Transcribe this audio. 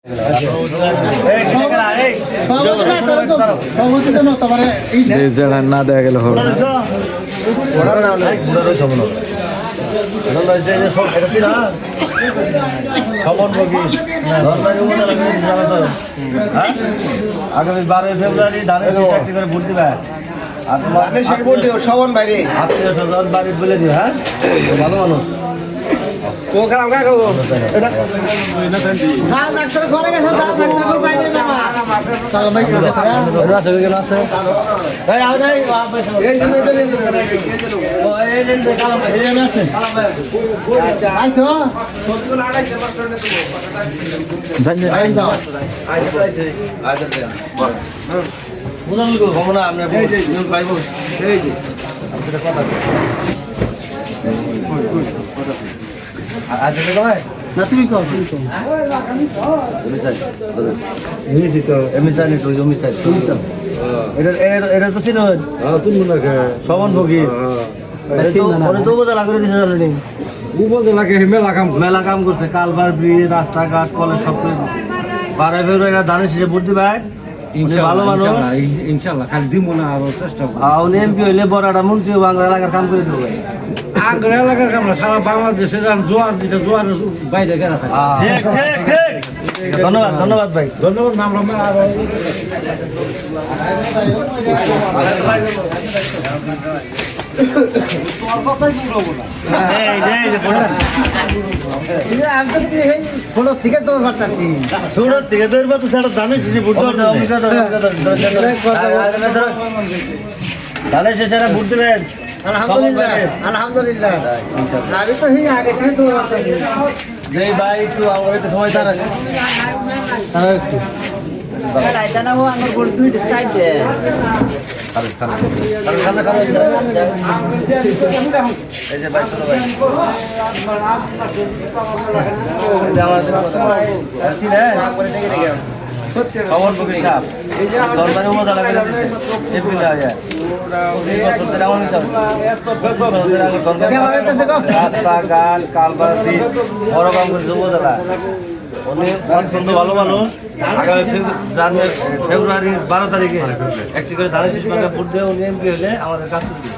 না দেখা গেলে হবে আগামী 12 ফেব্রুয়ারি ধানের চাকরি করে ভোট দিবে সবন বাইরে আত্মীয় স্বজন বাড়ি বলে দিবে। হ্যাঁ, ভালো মানুষ ও খারাপ কাকা গো এটা ডাক্তার ঘরে গেছে ডাক্তার ঘর বাইরে বাবা কাকা ভাই কি রাসে কেন আছে এই আও নাই এই যে ও এই যে কালাম এই যে আছে আইছো সবগুলো আড়াইছে মাস্টার নে তুমি আইছো আইছে বুঝান গো ভমনা আমরা এই যে পাইব এই যে আপনাদের কথা আজ থেকে ভাই না তুমি কও তুমি কও এমনি তো এমনি তো জমি সাইড এটা এটা তো চিনো হ্যাঁ তুমি না সবন ভোগী ওরে তো বোঝা লাগে দিছে জানেন উপর লাগে মেলা কাম করছে কালবার ব্রিজ রাস্তাঘাট কলেজ সব করে দিছে 12 ফেব্রুয়ারি ধানের শেষে ভোট দিবে ভালো মানুষ ইনশাআল্লাহ খালি দিব না আরো চেষ্টা করব উনি এমপি হইলে বড়টা মন্ত্রী বাংলা এলাকার কাম করে দেবে আগ্রা এলাকার কাম না সারা বাংলাদেশের আর জোয়ার যেটা জোয়ার বাইরে গেরা থাকে ঠিক ঠিক ঠিক ধন্যবাদ ধন্যবাদ ভাই ধন্যবাদ নাম আমরা আর আমি তো এই ফটো থেকে তোমার পাঠাচ্ছি সুরত থেকে ধরবো তো সেটা ধানের শেষে ভোট ধানের শেষে ভোট দেবেন আলহামদুলিল্লাহ আলহামদুলিল্লাহ আমি তো এই আগে থেকে তোমার পাঠাচ্ছি যে ভাই একটু আমার একটু সময় দাঁড়ান একটু এই যে ভাই ছোট ভাই খবর বকে সাপ দরবারে মজা লাগে এপ্রিল আগে রাস্তাঘাট কালবাতি বড় কাম করে দেবো দাদা উনি অত্যন্ত ভালো মানুষ আগামী ফেব্রুয়ারি 12 তারিখে একটি করে ধানের শেষ মার্কা ভোট দিয়ে উনি এমপি হলে আমাদের কাজ করবে